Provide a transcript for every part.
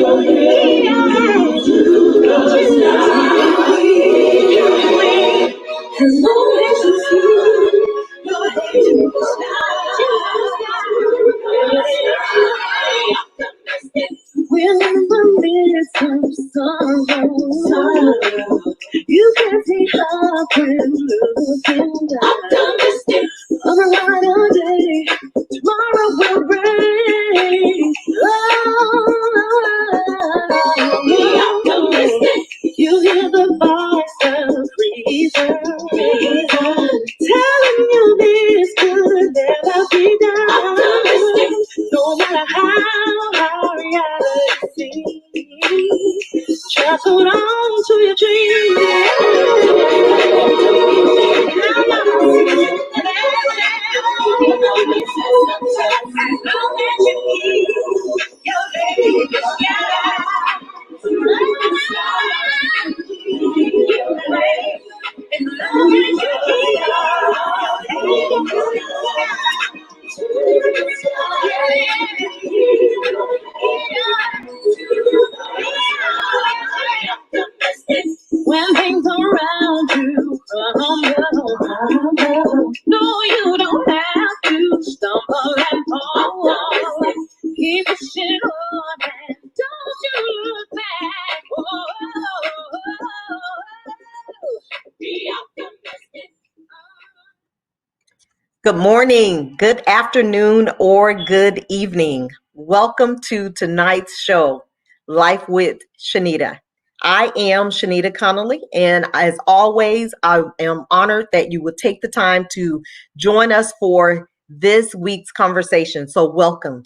When the midst of sorrow, you can see how we're looking down. On a brighter day, tomorrow will rain. Oh, you hear the voice of reason telling you this could never be done. No matter how hard reality seems, just hold on to your when things around you crumble, no, you don't have to stumble and fall. Keep pushing on and don't you look back. Be optimistic. Good morning, good afternoon, or good evening. Welcome to tonight's show, Life with Shenita. I am Shenita Connolly, and as always, I am honored that you would take the time to join us for this week's conversation. So welcome.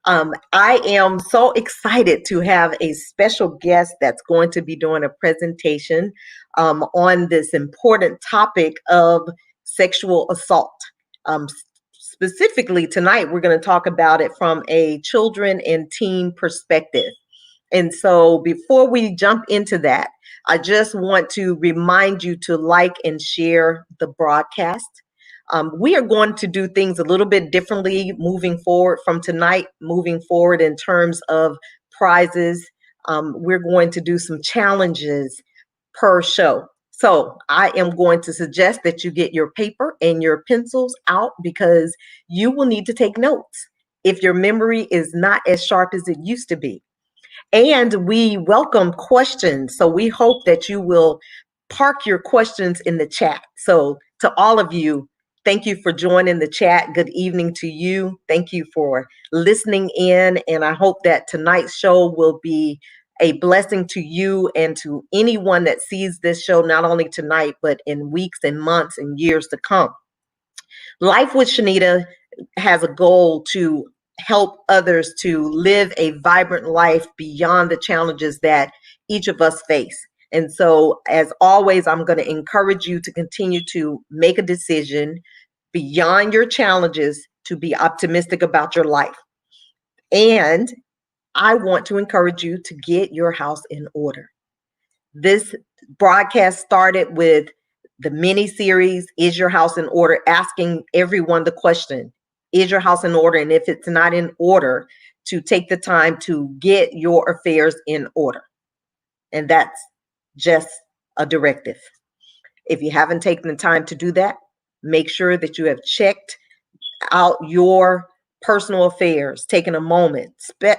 I am so excited to have a special guest that's going to be doing a presentation on this important topic of sexual assault. Specifically tonight, we're going to talk about it from a children and teen perspective. And so before we jump into that, I just want to remind you to like and share the broadcast. We are going to do things a little bit differently moving forward from tonight, moving forward in terms of prizes. We're going to do some challenges per show. So I am going to suggest that you get your paper and your pencils out because you will need to take notes if your memory is not as sharp as it used to be. And we welcome questions. So we hope that you will park your questions in the chat. So to all of you, thank you for joining the chat. Good evening to you. Thank you for listening in. And I hope that tonight's show will be a blessing to you and to anyone that sees this show, not only tonight, but in weeks and months and years to come. Life with Shenita has a goal to help others to live a vibrant life beyond the challenges that each of us face. And so, as always, I'm going to encourage you to continue to make a decision beyond your challenges to be optimistic about your life. And I want to encourage you to get your house in order. This broadcast started with the mini series, Is Your House in Order? Asking everyone the question, is your house in order? And if it's not in order, to take the time to get your affairs in order. And that's just a directive. If you haven't taken the time to do that, make sure that you have checked out your personal affairs, taking a moment,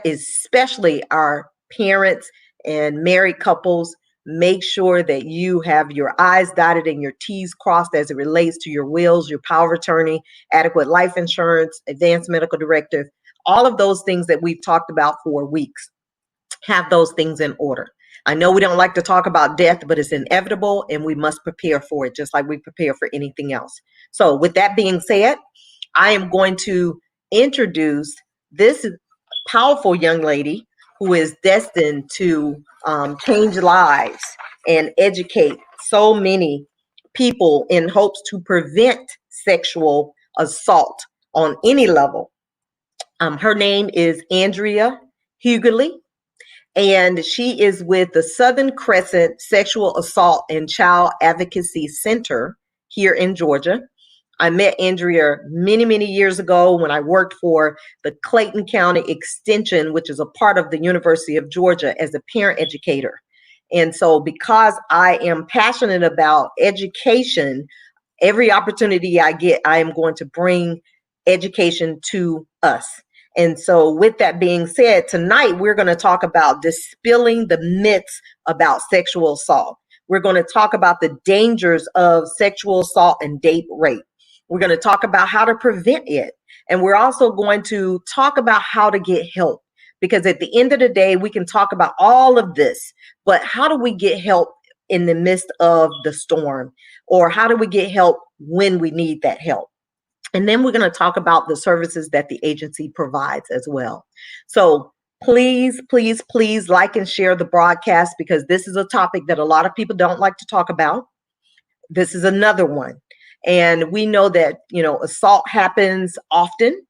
especially our parents and married couples. Make sure that you have your I's dotted and your T's crossed as it relates to your wills, your power of attorney, adequate life insurance, advanced medical directive, all of those things that we've talked about for weeks. Have those things in order. I know we don't like to talk about death, but it's inevitable and we must prepare for it just like we prepare for anything else. So with that being said, I am going to introduce this powerful young lady who is destined to change lives and educate so many people in hopes to prevent sexual assault on any level. Her name is Andrea Hughley, and she is with the Southern Crescent Sexual Assault and Child Advocacy Center here in Georgia. I met Andrea many, many years ago when I worked for the Clayton County Extension, which is a part of the University of Georgia, as a parent educator. And so, because I am passionate about education, every opportunity I get, I am going to bring education to us. And so, with that being said, tonight we're going to talk about dispelling the myths about sexual assault. We're going to talk about the dangers of sexual assault and date rape. We're going to talk about how to prevent it. And we're also going to talk about how to get help. Because at the end of the day, we can talk about all of this, but how do we get help in the midst of the storm? Or how do we get help when we need that help? And then we're going to talk about the services that the agency provides as well. So please, please, please like and share the broadcast, because this is a topic that a lot of people don't like to talk about. This is another one. And we know that, assault happens often,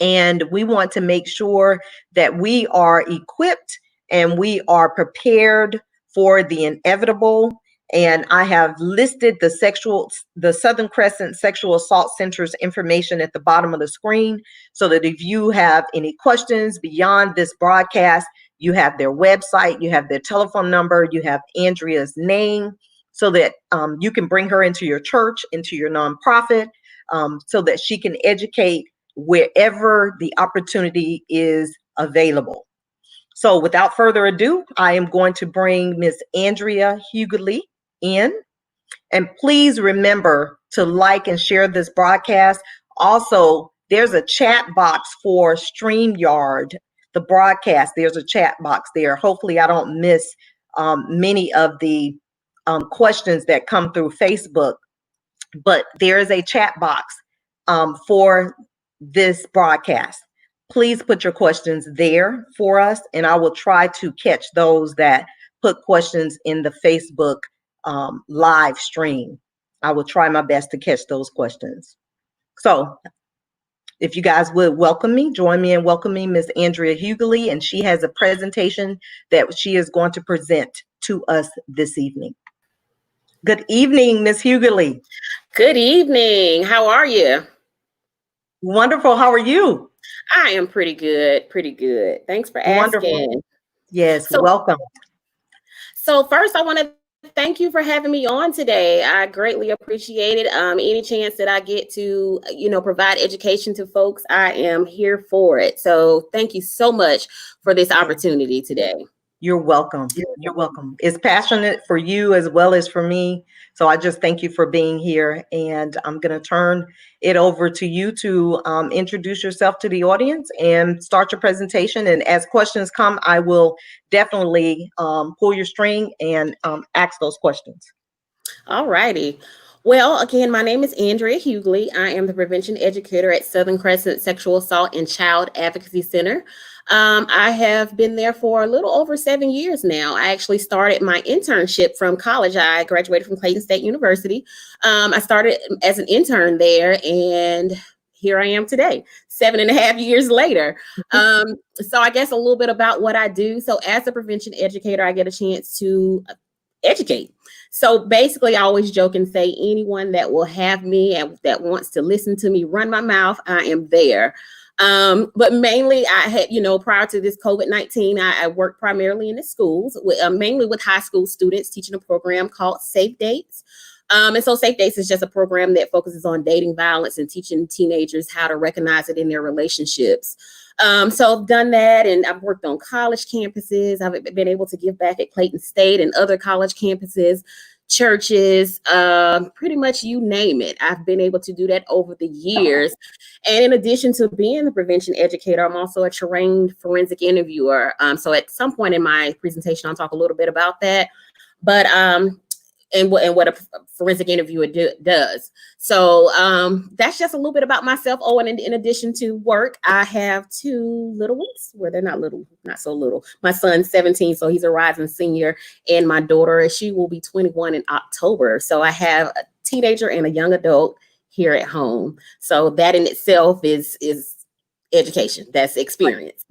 and we want to make sure that we are equipped and we are prepared for the inevitable. And I have listed the Southern Crescent Sexual Assault Center's information at the bottom of the screen, so that if you have any questions beyond this broadcast, you have their website, you have their telephone number, you have Andrea's name, so that you can bring her into your church, into your nonprofit, so that she can educate wherever the opportunity is available. So without further ado, I am going to bring Miss Andrea Hughley in. And please remember to like and share this broadcast. Also, there's a chat box for StreamYard, the broadcast. There's a chat box there. Hopefully I don't miss many of the questions that come through Facebook, but there is a chat box for this broadcast. Please put your questions there for us, and I will try to catch those that put questions in the Facebook live stream. I will try my best to catch those questions. So if you guys would join me in welcoming Miss Andrea Hughley, and she has a presentation that she is going to present to us this evening. Good evening, Miss Hughley. Good evening. How are you? Wonderful. How are you? I am pretty good. Pretty good. Thanks for asking. Wonderful. Yes, welcome. So first, I want to thank you for having me on today. I greatly appreciate it. Any chance that I get to, provide education to folks, I am here for it. So thank you so much for this opportunity today. You're welcome. You're welcome. It's passionate for you as well as for me. So I just thank you for being here. And I'm going to turn it over to you to introduce yourself to the audience and start your presentation. And as questions come, I will definitely pull your string and ask those questions. All righty. Well, again, my name is Andrea Hughley. I am the prevention educator at Southern Crescent Sexual Assault and Child Advocacy Center. I have been there for a little over 7 years now. I actually started my internship from college. I graduated from Clayton State University. I started as an intern there, and here I am today, 7.5 years later. So I guess a little bit about what I do. So as a prevention educator, I get a chance to educate. So basically, I always joke and say anyone that will have me and that wants to listen to me run my mouth, I am there. But mainly I had, prior to this COVID-19, I worked primarily in the schools, mainly with high school students, teaching a program called Safe Dates. And so Safe Dates is just a program that focuses on dating violence and teaching teenagers how to recognize it in their relationships. So I've done that, and I've worked on college campuses. I've been able to give back at Clayton State and other college campuses, churches, pretty much you name it. I've been able to do that over the years. And in addition to being a prevention educator, I'm also a trained forensic interviewer. So at some point in my presentation, I'll talk a little bit about that. But and what a forensic interviewer does. So that's just a little bit about myself. Oh, and in addition to work, I have 2 little ones. Well, they're not little, not so little. My son's 17, so he's a rising senior. And my daughter, she will be 21 in October. So I have a teenager and a young adult here at home. So that in itself is education. That's experience.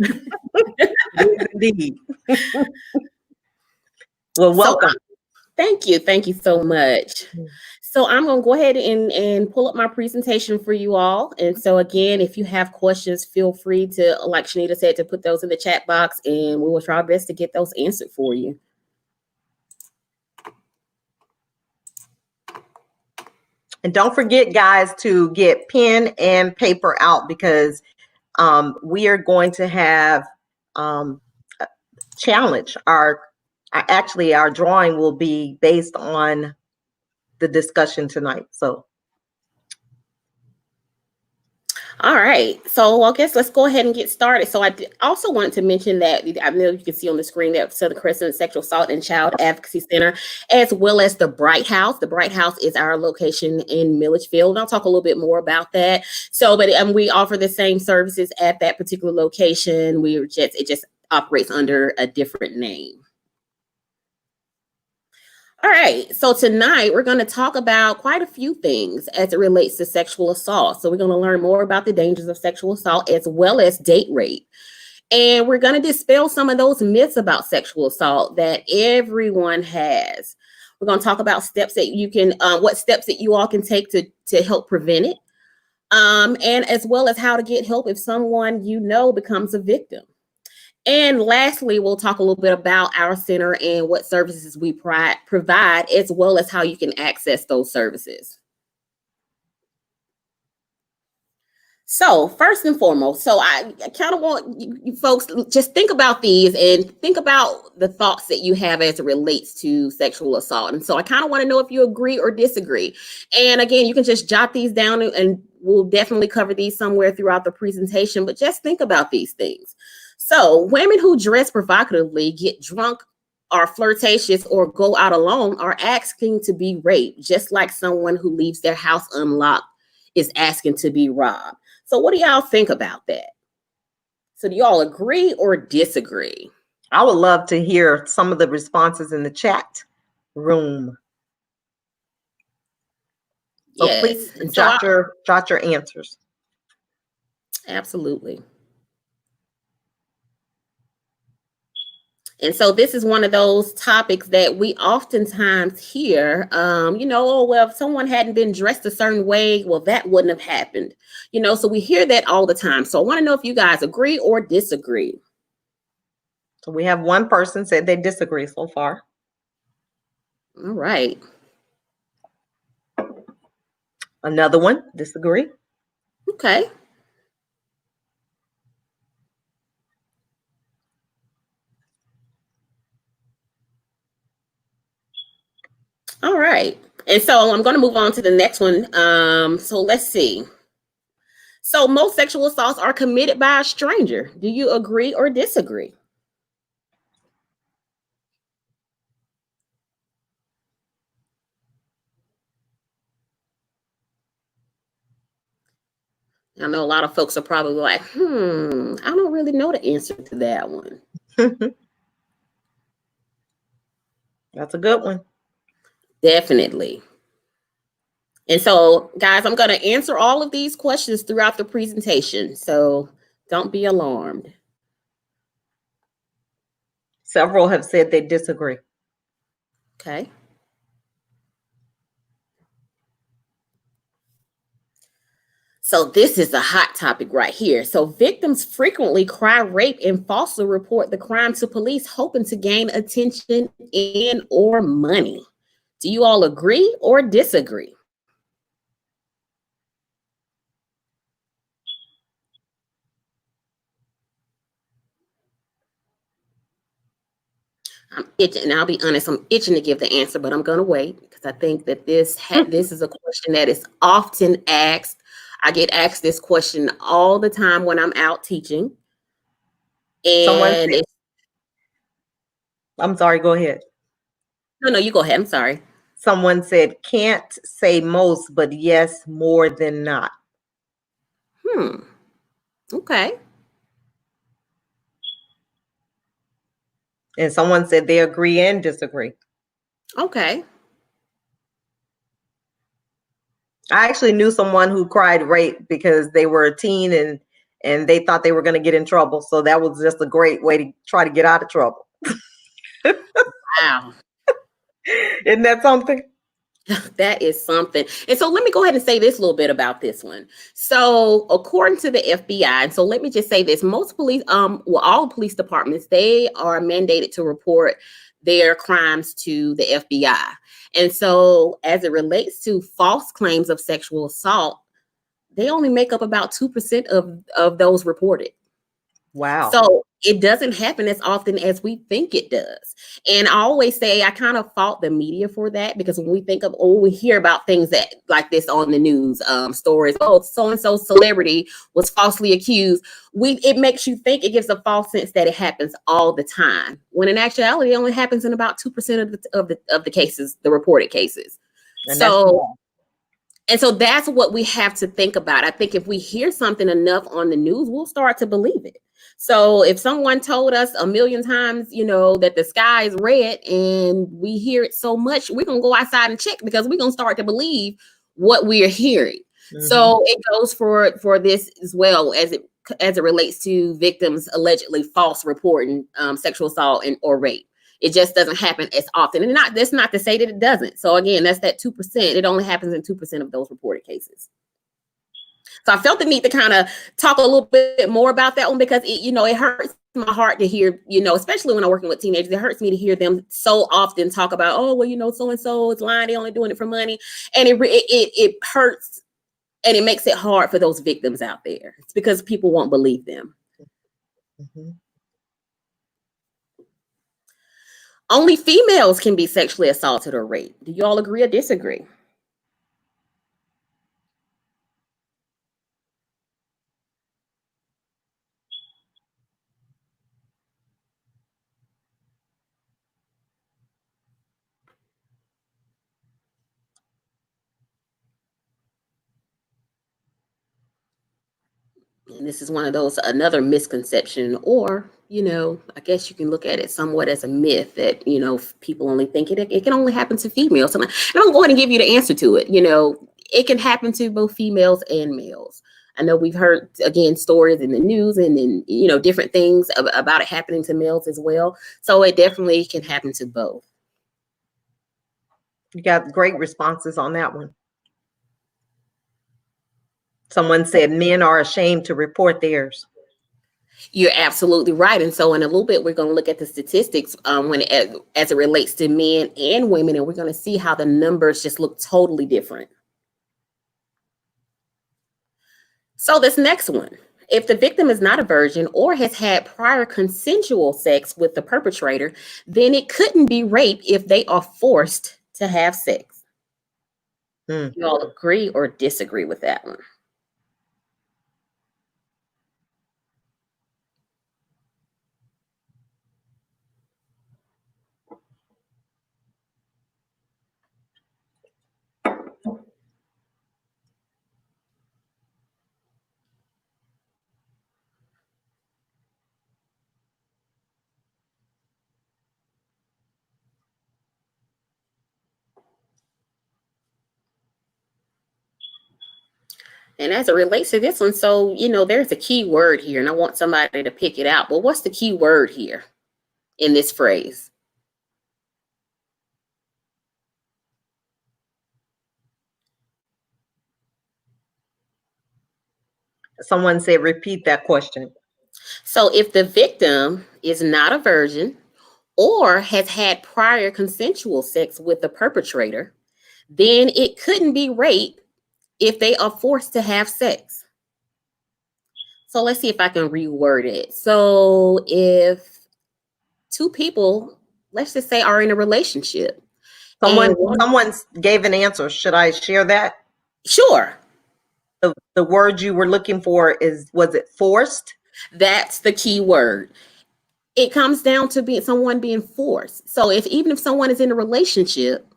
Indeed. Well, welcome. Thank you. Thank you so much. So I'm going to go ahead and pull up my presentation for you all. And so again, if you have questions, feel free to, like Shenita said, to put those in the chat box, and we will try our best to get those answered for you. And don't forget, guys, to get pen and paper out, because we are going to have challenge. Our drawing will be based on the discussion tonight. So. All right. So I guess let's go ahead and get started. So I also wanted to mention that I know you can see on the screen that Southern Crescent Sexual Assault and Child Advocacy Center, as well as the Bright House. The Bright House is our location in Milledgeville, and I'll talk a little bit more about that. So, but we offer the same services at that particular location. It just operates under a different name. All right, so tonight we're going to talk about quite a few things as it relates to sexual assault. So we're going to learn more about the dangers of sexual assault as well as date rape. And we're going to dispel some of those myths about sexual assault that everyone has. We're going to talk about steps that you can, what steps that you all can take to help prevent it. And as well as how to get help if someone you know becomes a victim. And lastly, we'll talk a little bit about our center and what services we provide, as well as how you can access those services. So first and foremost, so I kind of want you folks just think about these and think about the thoughts that you have as it relates to sexual assault. And so I kind of want to know if you agree or disagree. And again, you can just jot these down, and we'll definitely cover these somewhere throughout the presentation, but just think about these things. So women who dress provocatively, get drunk, are flirtatious, or go out alone are asking to be raped, just like someone who leaves their house unlocked is asking to be robbed. So what do y'all think about that? So do y'all agree or disagree? I would love to hear some of the responses in the chat room. So Yes. please jot your answers. Absolutely. And so this is one of those topics that we oftentimes hear, oh, well, if someone hadn't been dressed a certain way, well, that wouldn't have happened. So we hear that all the time. So I want to know if you guys agree or disagree. So we have one person said they disagree so far. All right. Another one, disagree. Okay. All right. And so I'm going to move on to the next one. So let's see. So most sexual assaults are committed by a stranger. Do you agree or disagree? I know a lot of folks are probably like, I don't really know the answer to that one. That's a good one. Definitely. And so, guys, I'm going to answer all of these questions throughout the presentation. So don't be alarmed. Several have said they disagree. Okay. So this is a hot topic right here. So victims frequently cry rape and falsely report the crime to police, hoping to gain attention and or money. Do you all agree or disagree? I'm itching, and I'll be honest, I'm itching to give the answer, but I'm going to wait because I think that this is a question that is often asked. I get asked this question all the time when I'm out teaching. And I'm sorry, go ahead. No, you go ahead. I'm sorry. Someone said, can't say most, but yes, more than not. Okay. And someone said they agree and disagree. Okay. I actually knew someone who cried rape because they were a teen and they thought they were going to get in trouble. So that was just a great way to try to get out of trouble. Wow. Isn't that something? That is something. And so let me go ahead and say this little bit about this one. So according to the FBI, and so let me just say this, most police, well, all police departments, they are mandated to report their crimes to the FBI. And so as it relates to false claims of sexual assault, they only make up about 2% of those reported. Wow. So it doesn't happen as often as we think it does. And I always say I kind of fault the media for that, because when we think of, oh, we hear about things that like this on the news, stories, oh, so and so celebrity was falsely accused. It makes you think, it gives a false sense that it happens all the time, when in actuality it only happens in about 2% of the cases, the reported cases. And that's So small. and so that's what we have to think about. I think if we hear something enough on the news, we'll start to believe it. So if someone told us a million times, that the sky is red, and we hear it so much, we're going to go outside and check, because we're going to start to believe what we are hearing. So it goes for this as well, as it relates to victims allegedly false reporting sexual assault or rape. It just doesn't happen as often. And that's not to say that it doesn't. So again, that's that 2%. It only happens in 2% of those reported cases. So I felt the need to kind of talk a little bit more about that one, because it hurts my heart to hear, especially when I'm working with teenagers, it hurts me to hear them so often talk about, oh, well, so and so is lying, they only doing it for money. And it hurts, and it makes it hard for those victims out there. It's because people won't believe them. Mm-hmm. Only females can be sexually assaulted or raped. Do you all agree or disagree? And this is one of those, another misconception, or, I guess you can look at it somewhat as a myth that, people only think it can only happen to females. And I'm going to give you the answer to it. It can happen to both females and males. I know we've heard, again, stories in the news and in, different things about it happening to males as well. So it definitely can happen to both. You got great responses on that one. Someone said men are ashamed to report theirs. You're absolutely right. And so in a little bit, we're going to look at the statistics as it relates to men and women, and we're going to see how the numbers just look totally different. So this next one, if the victim is not a virgin or has had prior consensual sex with the perpetrator, then it couldn't be rape if they are forced to have sex. Mm. You all agree or disagree with that one? And as it relates to this one, so, there's a key word here, and I want somebody to pick it out. But what's the key word here in this phrase? Someone said, repeat that question. So if the victim is not a virgin or has had prior consensual sex with the perpetrator, then it couldn't be rape if they are forced to have sex. So let's see if I can reword it. So if two people, let's just say, are in a relationship. Someone gave an answer. Should I share that? Sure. The word you were looking for was it forced? That's the key word. It comes down to someone being forced. So even if someone is in a relationship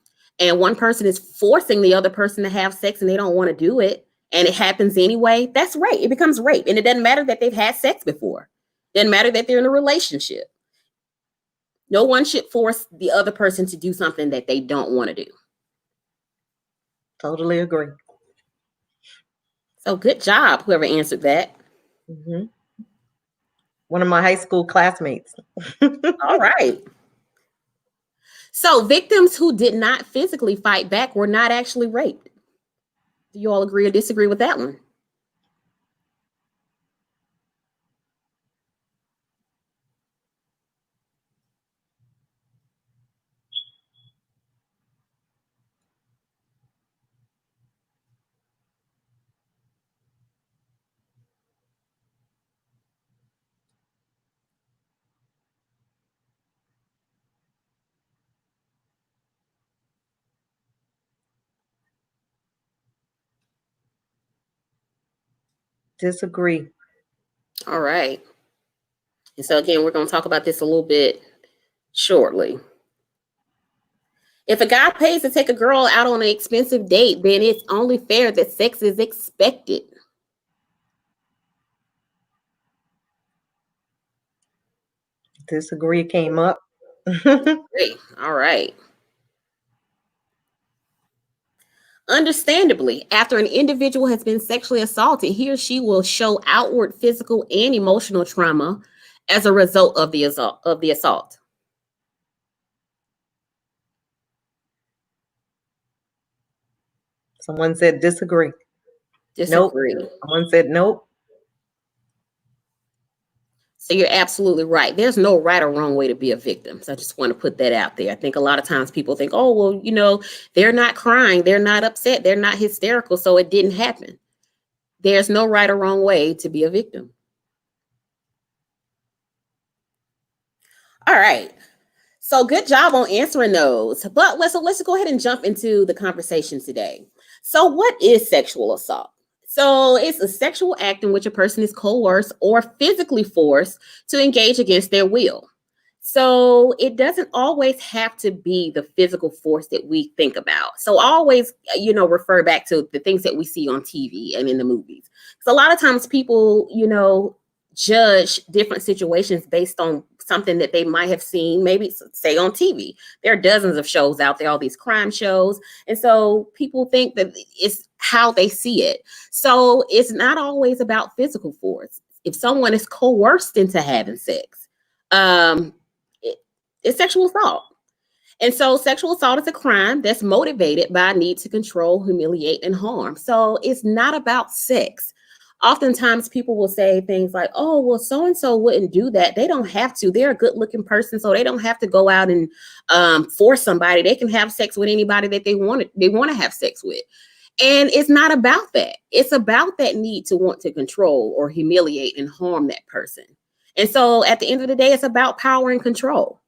and one person is forcing the other person to have sex and they don't want to do it, and it happens anyway, that's rape. It becomes rape. And it doesn't matter that they've had sex before. It doesn't matter that they're in a relationship. No one should force the other person to do something that they don't want to do. Totally agree. So good job, whoever answered that. Mm-hmm. One of my high school classmates. All right. So victims who did not physically fight back were not actually raped. Do you all agree or disagree with that one? Disagree. All right. And so again, we're going to talk about this a little bit shortly. If a guy pays to take a girl out on an expensive date, then it's only fair that sex is expected. Disagree came up. Great. All right. Understandably, after an individual has been sexually assaulted, he or she will show outward physical and emotional trauma as a result of the assault. Someone said disagree. Nope. Disagree. Someone said nope. So you're absolutely right. There's no right or wrong way to be a victim. So I just want to put that out there. I think a lot of times people think, oh, well, they're not crying, they're not upset, they're not hysterical, so it didn't happen. There's no right or wrong way to be a victim. All right. So good job on answering those. But let's go ahead and jump into the conversation today. So what is sexual assault? So it's a sexual act in which a person is coerced or physically forced to engage against their will. So it doesn't always have to be the physical force that we think about. So always, refer back to the things that we see on TV and in the movies. Because a lot of times people, judge different situations based on something that they might have seen, maybe say on TV. There are dozens of shows out there, all these crime shows. And so people think that it's how they see it. So it's not always about physical force. If someone is coerced into having sex, it's sexual assault. And so sexual assault is a crime that's motivated by a need to control, humiliate, and harm. So it's not about sex. Oftentimes people will say things like, oh, well, so-and-so wouldn't do that. They don't have to. They're a good looking person, so they don't have to go out and force somebody. They can have sex with anybody that they want to have sex with. And it's not about that. It's about that need to want to control or humiliate and harm that person. And so at the end of the day, it's about power and control.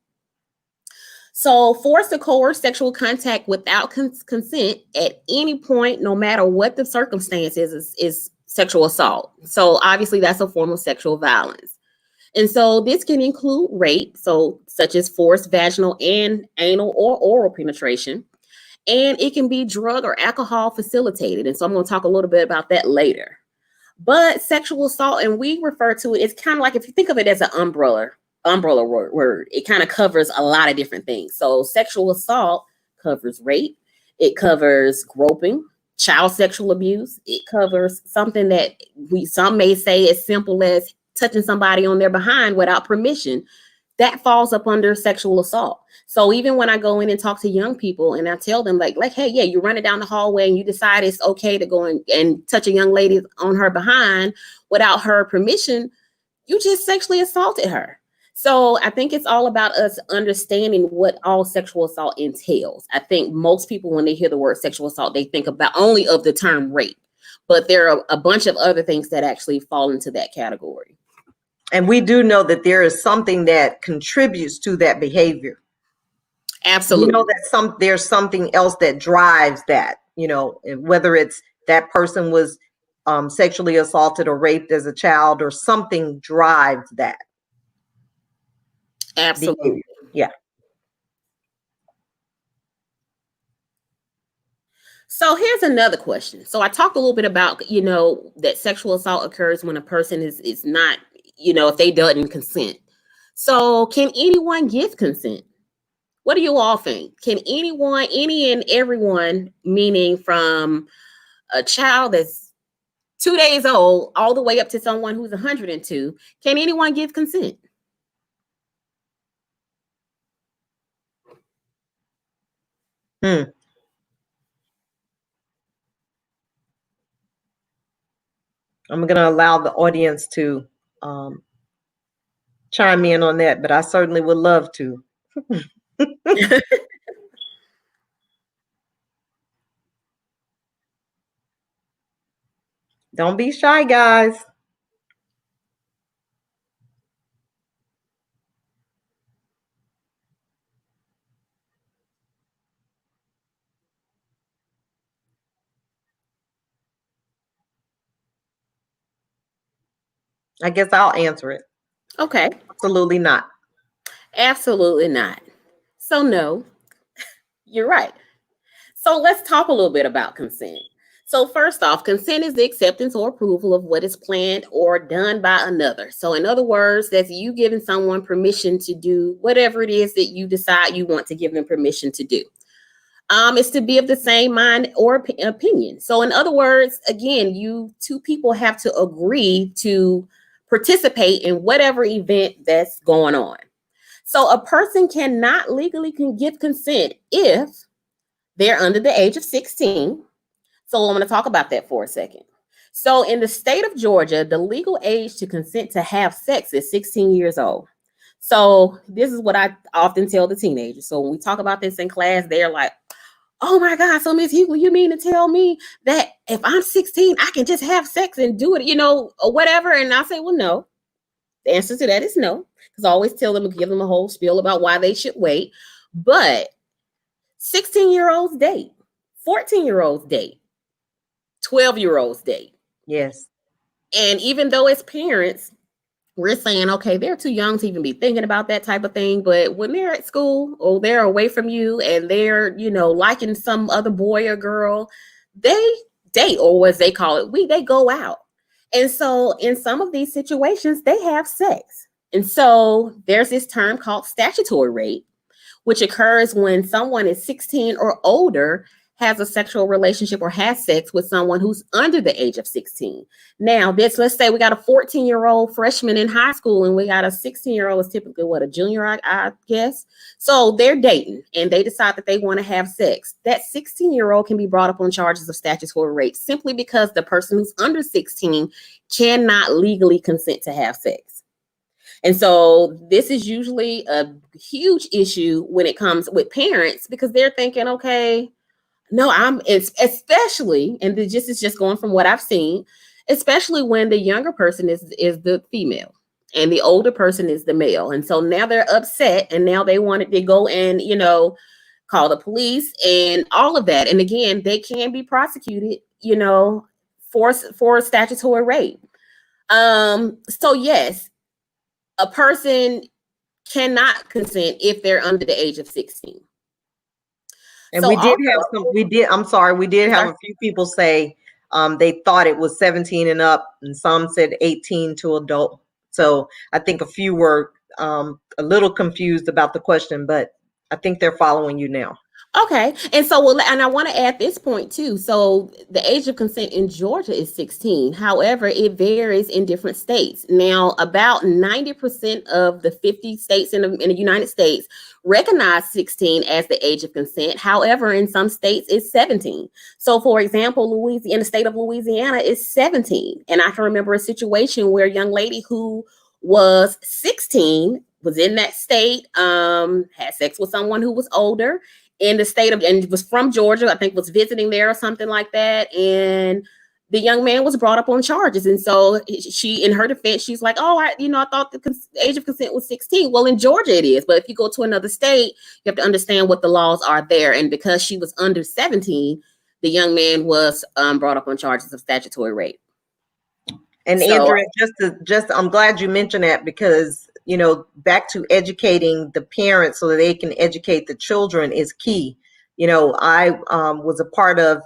So forced or coerced sexual contact without consent at any point, no matter what the circumstances, is sexual assault. So obviously that's a form of sexual violence. And so this can include rape, so such as forced vaginal and anal or oral penetration. And it can be drug or alcohol facilitated. And so I'm going to talk a little bit about that later. But sexual assault, and we refer to it, it's kind of like, if you think of it as an umbrella word, it kind of covers a lot of different things. So sexual assault covers rape, it covers groping, child sexual abuse, it covers something that some may say as simple as touching somebody on their behind without permission. That falls up under sexual assault. So even when I go in and talk to young people and I tell them like, hey, yeah, you're running down the hallway and you decide it's okay to go and touch a young lady on her behind without her permission, you just sexually assaulted her. So I think it's all about us understanding what all sexual assault entails. I think most people, when they hear the word sexual assault, they think about only of the term rape, but there are a bunch of other things that actually fall into that category. And we do know that there is something that contributes to that behavior. Absolutely. We know that there's something else that drives that, whether it's that person was sexually assaulted or raped as a child, or something drives that. Absolutely. Behavior. Yeah. So here's another question. So I talked a little bit about, that sexual assault occurs when a person is not, if they doesn't consent. So can anyone give consent? What do you all think? Can anyone, any and everyone, meaning from a child that's 2 days old all the way up to someone who's 102, can anyone give consent? Hmm. I'm going to allow the audience to um, chime in on that, but I certainly would love to. Don't be shy, guys. I guess I'll answer it. Okay, Absolutely not. absolutely not. So, no, you're right. So let's talk a little bit about consent. So first off, consent is the acceptance or approval of what is planned or done by another. So in other words, that's you giving someone permission to do whatever it is that you decide you want to give them permission to do. It's to be of the same mind or opinion. So in other words, again, you two people have to agree to participate in whatever event that's going on. So a person cannot legally give consent if they're under the age of 16. So I'm going to talk about that for a second. So in the state of Georgia, the legal age to consent to have sex is 16 years old. So this is what I often tell the teenagers. So when we talk about this in class, they're like, "Oh my God, so Miss Hughley, you mean to tell me that if I'm 16, I can just have sex and do it, or whatever?" And I say, "Well, no." The answer to that is no, because I always tell them and give them a whole spiel about why they should wait. But 16-year-olds date, 14-year-olds date, 12-year-olds date. Yes. And even though as parents, we're saying, okay, they're too young to even be thinking about that type of thing. But when they're at school or they're away from you and they're, liking some other boy or girl, they date, or as they call it, they go out. And so in some of these situations, they have sex. And so there's this term called statutory rape, which occurs when someone is 16 or older, has a sexual relationship or has sex with someone who's under the age of 16. Now, let's say we got a 14-year-old freshman in high school and we got a 16-year-old is typically a junior, I guess. So they're dating and they decide that they want to have sex. That 16-year-old can be brought up on charges of statutory rape simply because the person who's under 16 cannot legally consent to have sex. And so this is usually a huge issue when it comes with parents because they're thinking, okay, no, it's especially, and this is just going from what I've seen, especially when the younger person is the female and the older person is the male. And so now they're upset and now they wanted to go and, call the police and all of that. And again, they can be prosecuted, for statutory rape. So yes, a person cannot consent if they're under the age of 16. And So we did also, have I'm sorry, we did have a few people say they thought it was 17 and up, and some said 18 to adult. So I think a few were a little confused about the question, but I think they're following you now. okay. And so, and I want to add this point too. So the age of consent in Georgia is 16. However, it varies in different states. Now, about 90% of the 50 states in the United States recognize 16 as the age of consent. However, in some states, it's 17. So, for example, Louisiana, the state of Louisiana is 17. And I can remember a situation where a young lady who was 16 was in that state, had sex with someone who was older in the state of, and was from Georgia, I think was visiting there or something like that. And the young man was brought up on charges. And so she, in her defense, she's like, oh, I thought the age of consent was 16. Well, in Georgia it is. But if you go to another state, you have to understand what the laws are there. And because she was under 17, the young man was brought up on charges of statutory rape. And So, Andrea, I'm glad you mentioned that because, back to educating the parents so that they can educate the children is key. I was a part of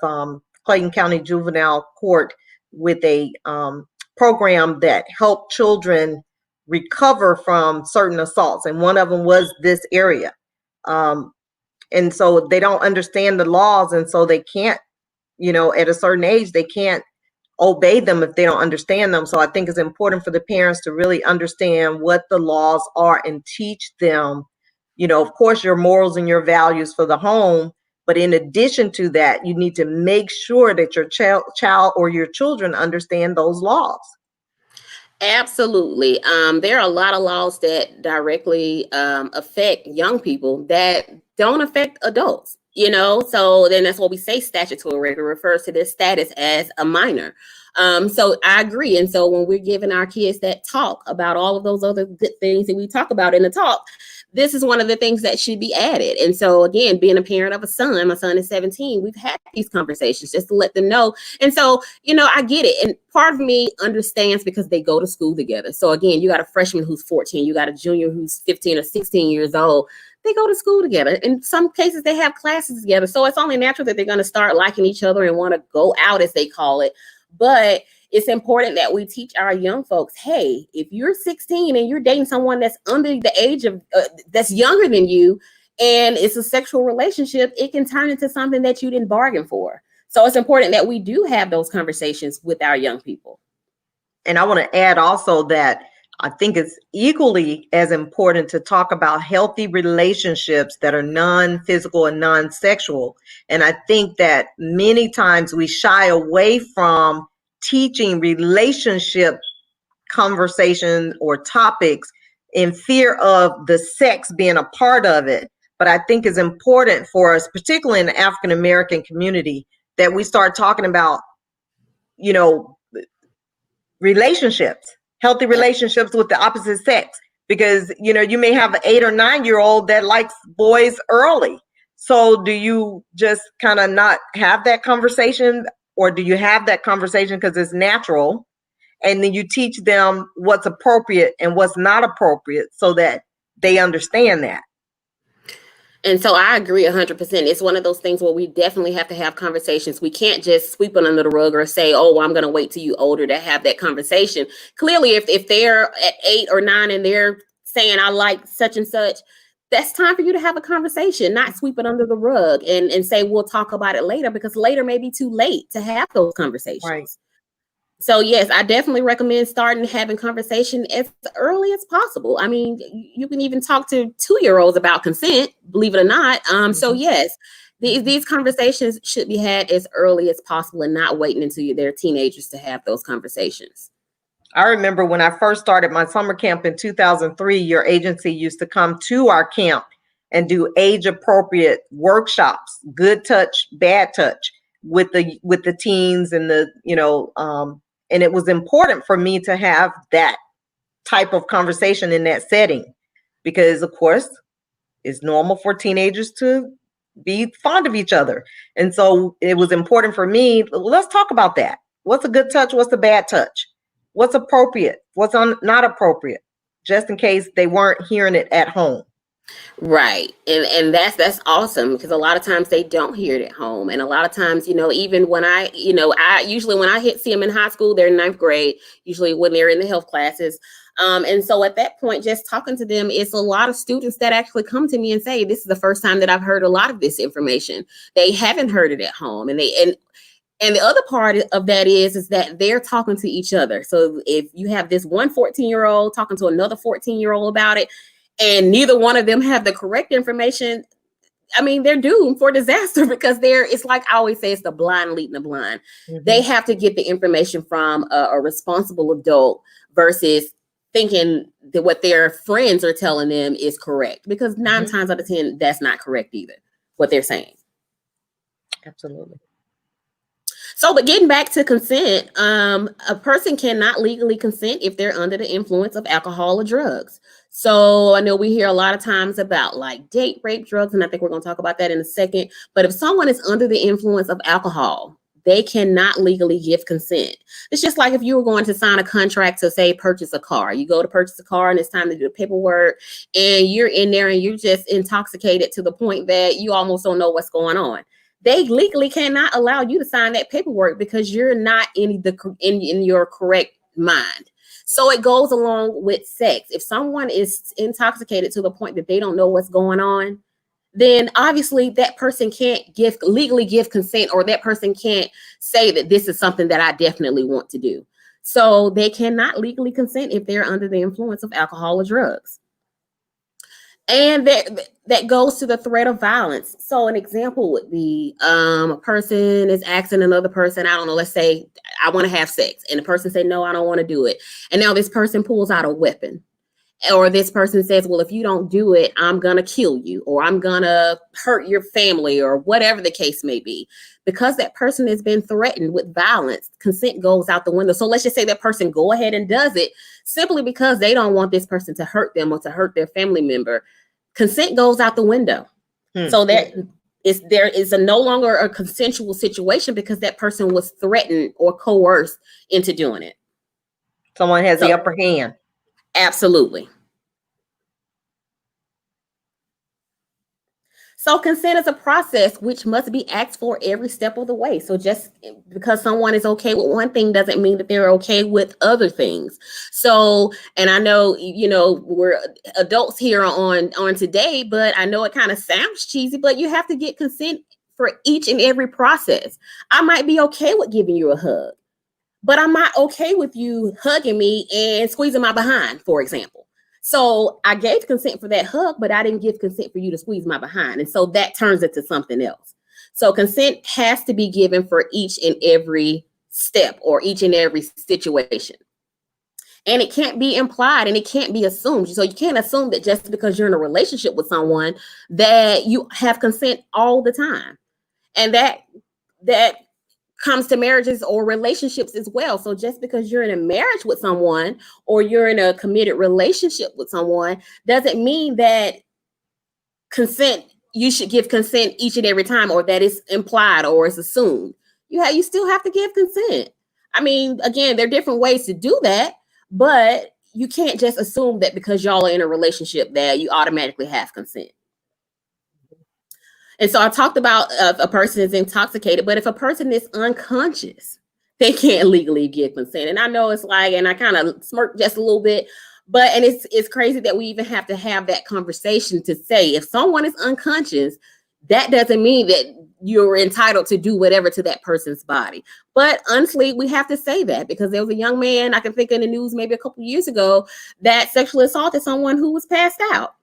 Clayton County Juvenile Court with a program that helped children recover from certain assaults. And one of them was this area. And so they don't understand the laws. And so they can't, at a certain age, they can't obey them if they don't understand them. So I think it's important for the parents to really understand what the laws are and teach them, of course, your morals and your values for the home, But in addition to that, you need to make sure that your child or your children understand those laws. Absolutely. There are a lot of laws that directly affect young people that don't affect adults, you know? So then that's what we say statutory. It refers to their status as a minor. So I agree. And so when we're giving our kids that talk about all of those other good things that we talk about in the talk, this is one of the things that should be added. And so again, being a parent of a son, my son is 17, we've had these conversations just to let them know. And so, you know, I get it. And part of me understands because they go to school together. So again, you got a freshman who's 14, you got a junior who's 15 or 16 years old. They go to school together. In some cases, they have classes together. So it's only natural that they're going to start liking each other and want to go out, as they call it. But it's important that we teach our young folks, hey, if you're 16 and you're dating someone that's under the age of, that's younger than you, and it's a sexual relationship, it can turn into something that you didn't bargain for. So it's important that we do have those conversations with our young people. And I want to add also that I think it's equally as important to talk about healthy relationships that are non-physical and non-sexual. And I think that many times we shy away from teaching relationship conversation or topics in fear of the sex being a part of it. But I think it's important for us, particularly in the African American community, that we start talking about, you know, relationships, healthy relationships with the opposite sex, because, you know, you may have an 8 or 9-year-old that likes boys early. So do you just kind of not have that conversation, or do you have that conversation because it's natural? And then you teach them what's appropriate and what's not appropriate so that they understand that. And so I agree 100%. It's one of those things where we definitely have to have conversations. We can't just sweep it under the rug or say, oh, well, I'm going to wait till you older to have that conversation. Clearly, if they're at 8 or 9 and they're saying, I like such and such, that's time for you to have a conversation, not sweep it under the rug and say, we'll talk about it later, because later may be too late to have those conversations. Right. So yes, I definitely recommend starting having conversation as early as possible. I mean, you can even talk to 2-year-olds about consent, believe it or not. So yes, these conversations should be had as early as possible and not waiting until they're teenagers to have those conversations. I remember when I first started my summer camp in 2003, your agency used to come to our camp and do age appropriate workshops, good touch, bad touch, with the teens and the, you know, and it was important for me to have that type of conversation in that setting, because of course it's normal for teenagers to be fond of each other. And so it was important for me, let's talk about that. What's a good touch? What's a bad touch? What's appropriate? What's not appropriate? Just in case they weren't hearing it at home. Right. And that's awesome, because a lot of times they don't hear it at home. And a lot of times, you know, even when I usually when I see them in high school, they're in 9th grade, usually when they're in the health classes. And so at that point, just talking to them, it's a lot of students that actually come to me and say, this is the first time that I've heard a lot of this information. They haven't heard it at home. And the other part of that is that they're talking to each other. So if you have this one 14-year-old talking to another 14-year-old about it, and neither one of them have the correct information, I mean, they're doomed for disaster, because it's like I always say, it's the blind leading the blind. They have to get the information from a responsible adult versus thinking that what their friends are telling them is correct, because 9 times out of 10, that's not correct either, what they're saying. Absolutely. So, but getting back to consent, a person cannot legally consent if they're under the influence of alcohol or drugs. So I know we hear a lot of times about like date rape, drugs, and I think we're going to talk about that in a second. But if someone is under the influence of alcohol, they cannot legally give consent. It's just like if you were going to sign a contract to, say, purchase a car. You go to purchase a car and it's time to do the paperwork, and you're in there and you're just intoxicated to the point that you almost don't know what's going on. They legally cannot allow you to sign that paperwork because you're not in your correct mind. So it goes along with sex. If someone is intoxicated to the point that they don't know what's going on, then obviously that person can't legally give consent, or that person can't say that this is something that I definitely want to do. So they cannot legally consent if they're under the influence of alcohol or drugs. And that goes to the threat of violence. So an example would be a person is asking another person, I don't know, let's say I want to have sex, and the person say no, I don't want to do it, and now this person pulls out a weapon, or this person says, well, if you don't do it, I'm gonna kill you, or I'm gonna hurt your family, or whatever the case may be. Because that person has been threatened with violence, consent goes out the window. So let's just say that person go ahead and does it simply because they don't want this person to hurt them or to hurt their family member. Consent goes out the window. So that there is no longer a consensual situation because that person was threatened or coerced into doing it. Someone has the upper hand. Absolutely. So consent is a process which must be asked for every step of the way. So just because someone is okay with one thing doesn't mean that they're okay with other things. So, and I know, we're adults here on today, but I know it kind of sounds cheesy, but you have to get consent for each and every process. I might be okay with giving you a hug, but I'm not okay with you hugging me and squeezing my behind, for example. So I gave consent for that hug, but I didn't give consent for you to squeeze my behind. And so that turns into something else. So consent has to be given for each and every step or each and every situation. And it can't be implied and it can't be assumed. So you can't assume that just because you're in a relationship with someone that you have consent all the time. And that comes to marriages or relationships as well. So just because you're in a marriage with someone or you're in a committed relationship with someone doesn't mean that you should give consent each and every time, or that it's implied or it's assumed. You still have to give consent. I mean, again, there are different ways to do that, but you can't just assume that because y'all are in a relationship that you automatically have consent. And so I talked about if a person is intoxicated, but if a person is unconscious, they can't legally give consent. And I know it's like, and I kind of smirk just a little bit, and it's crazy that we even have to have that conversation to say if someone is unconscious, that doesn't mean that you're entitled to do whatever to that person's body. But honestly, we have to say that because there was a young man, I can think in the news maybe a couple of years ago, that sexually assaulted someone who was passed out.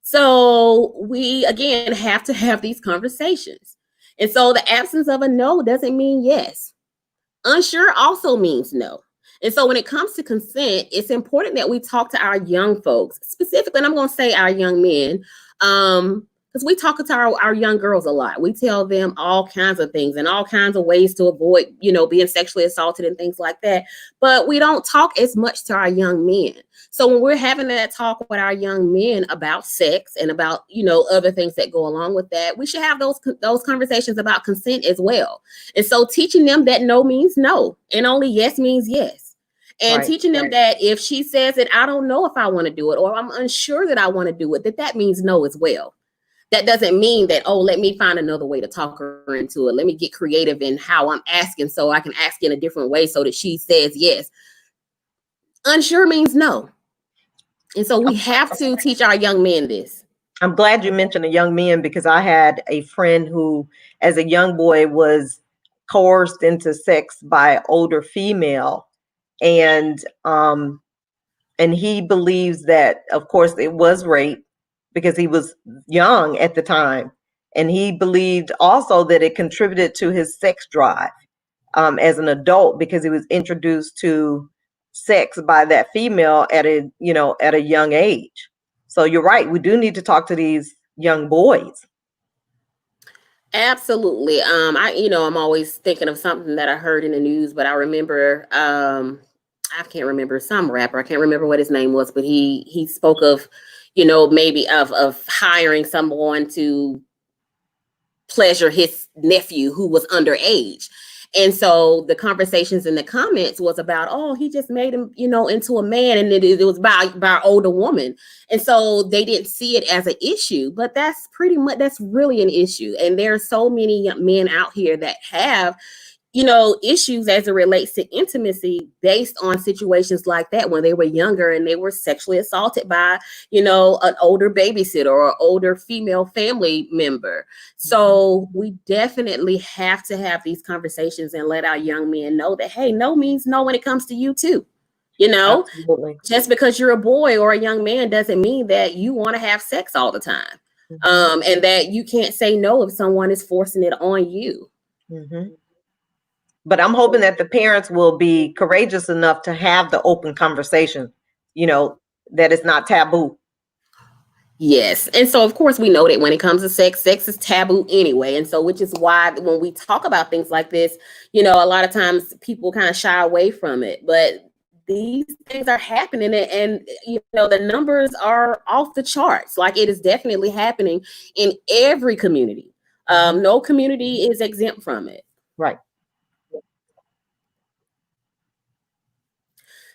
So we, again, have to have these conversations. And so the absence of a no doesn't mean yes. Unsure also means no. And so when it comes to consent, it's important that we talk to our young folks, specifically, and I'm going to say our young men, because we talk to our young girls a lot. We tell them all kinds of things and all kinds of ways to avoid, being sexually assaulted and things like that. But we don't talk as much to our young men. So when we're having that talk with our young men about sex and about, other things that go along with that, we should have those conversations about consent as well. And so teaching them that no means no and only yes means yes. And teaching them that if she says that I don't know if I want to do it or I'm unsure that I want to do it, that means no as well. That doesn't mean that, let me find another way to talk her into it. Let me get creative in how I'm asking so I can ask in a different way so that she says yes. Unsure means no. And so we have to teach our young men this. I'm glad you mentioned a young man because I had a friend who, as a young boy, was coerced into sex by an older female. And he believes that, of course, it was rape because he was young at the time. And he believed also that it contributed to his sex drive as an adult because he was introduced to sex by that female at a young age. So you're right. We do need to talk to these young boys. Absolutely. I'm always thinking of something that I heard in the news, but I remember, I can't remember some rapper. I can't remember what his name was, but he spoke of, maybe of hiring someone to pleasure his nephew who was underage. And so the conversations in the comments was about, he just made him, into a man, and it was by an older woman. And so they didn't see it as an issue, but that's really an issue. And there are so many men out here that have, issues as it relates to intimacy based on situations like that when they were younger and they were sexually assaulted by, an older babysitter or an older female family member. So we definitely have to have these conversations and let our young men know that, hey, no means no when it comes to you too. You know, Absolutely. just because you're a boy or a young man doesn't mean that you want to have sex all the time. Hmm. And that you can't say no if someone is forcing it on you. Hmm. But I'm hoping that the parents will be courageous enough to have the open conversation, you know, that it's not taboo. Yes. And so, of course, we know that when it comes to sex, sex is taboo anyway. And so, which is why when we talk about things like this, a lot of times people kind of shy away from it. But these things are happening, and the numbers are off the charts. Like, it is definitely happening in every community. Hmm. No community is exempt from it. Right.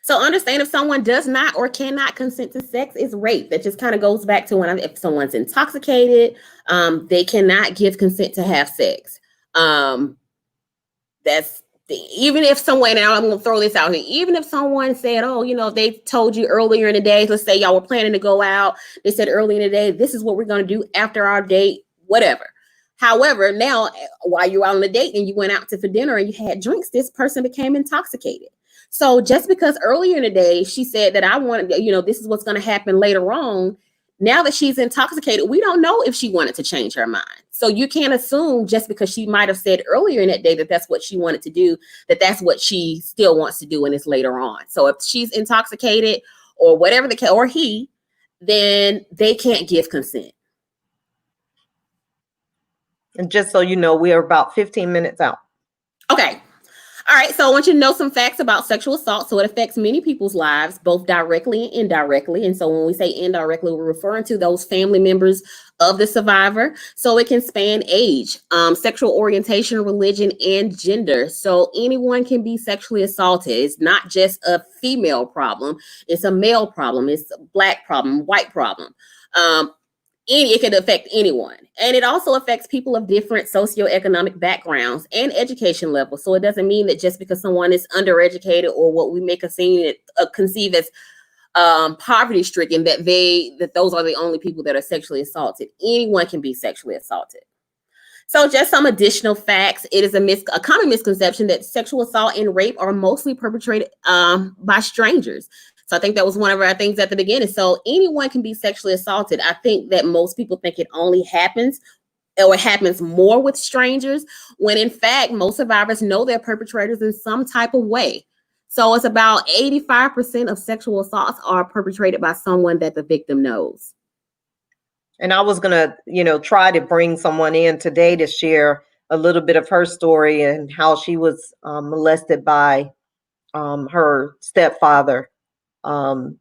So understand, if someone does not or cannot consent to sex, is rape. That just kind of goes back to if someone's intoxicated, they cannot give consent to have sex. That's Even if someone, now I'm going to throw this out here, even if someone said, oh, they told you earlier in the day, let's say y'all were planning to go out, they said early in the day, this is what we're going to do after our date, whatever. However, now while you're out on a date and you went out for dinner and you had drinks, this person became intoxicated. So just because earlier in the day she said that I wanted, this is what's going to happen later on, now that she's intoxicated, we don't know if she wanted to change her mind. So you can't assume just because she might have said earlier in that day that that's what she wanted to do, that that's what she still wants to do and it's later on. So if she's intoxicated or whatever the case, or he, then they can't give consent. And just so you know, we are about 15 minutes out. Okay. All right, so I want you to know some facts about sexual assault. So it affects many people's lives, both directly and indirectly. And so when we say indirectly, we're referring to those family members of the survivor. So it can span age, sexual orientation, religion, and gender. So anyone can be sexually assaulted. It's not just a female problem. It's a male problem. It's a Black problem, white problem. It can affect anyone. And it also affects people of different socioeconomic backgrounds and education levels. So it doesn't mean that just because someone is undereducated or what we may conceive as poverty stricken, that those are the only people that are sexually assaulted. Anyone can be sexually assaulted. So just some additional facts. It is a common misconception that sexual assault and rape are mostly perpetrated by strangers. So I think that was one of our things at the beginning. So anyone can be sexually assaulted. I think that most people think it only happens, or it happens more with strangers, when in fact, most survivors know their perpetrators in some type of way. So it's about 85% of sexual assaults are perpetrated by someone that the victim knows. And I was going to, try to bring someone in today to share a little bit of her story and how she was molested by her stepfather. And